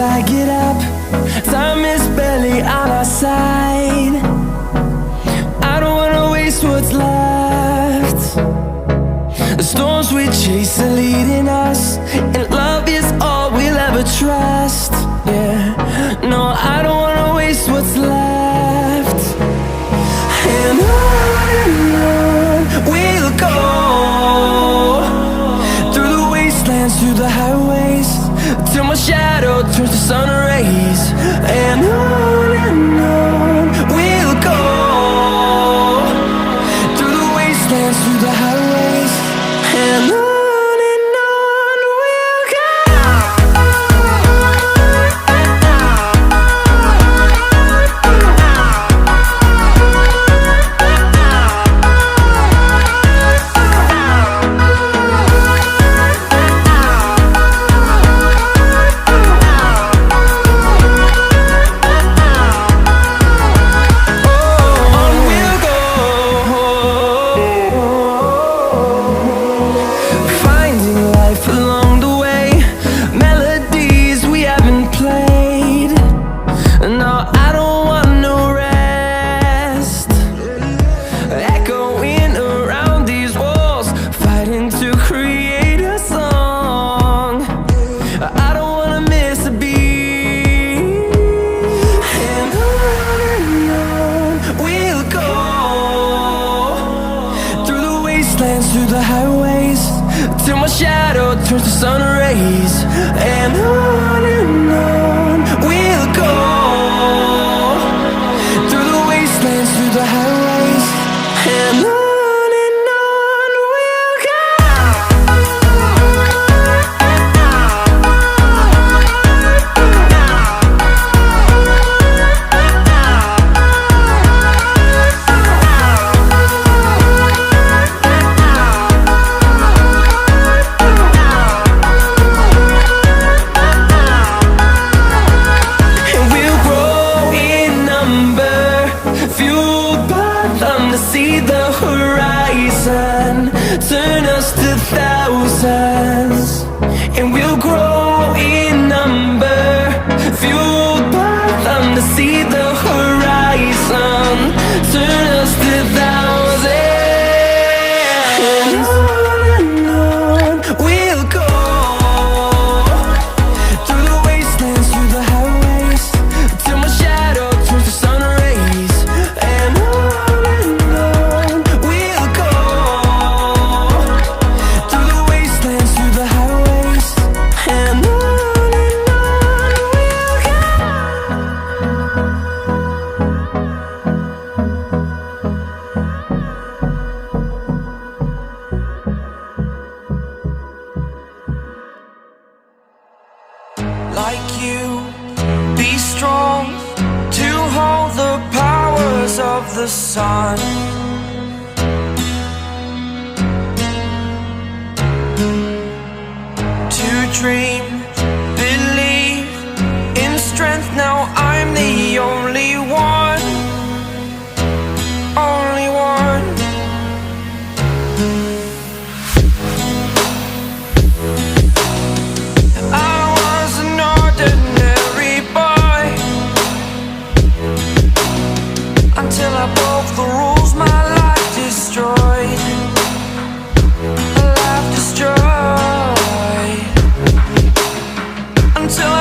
I get up. Time is barely on our side. I don't wanna waste what's left. The storms we chase are leading us, and love is all we'll ever trust. Yeah, no, I don't wanna waste what's left. And on we'll go, through the wastelands, through the highways, till my shadow turns to sun rays. And on we'll go, through the wastelands, through the highways, and on we'll go. Through the highways, till my shadow turns to sun rays. And on we'll go, through the wastelands, through the highways, and on we'll go. See the horizon turn us to thousands, and we'll grow in number, fueled by them. To see the horizon turn us to thousands, and on we'll go, through the wastelands, through the highways, till my shadow turns to sun rays. And like you, be strong to hold the powers of the sun. To dream, believe in strength. Now I'm the only one, only one. Until I broke the rules, my life destroyed, a life destroyed. Until I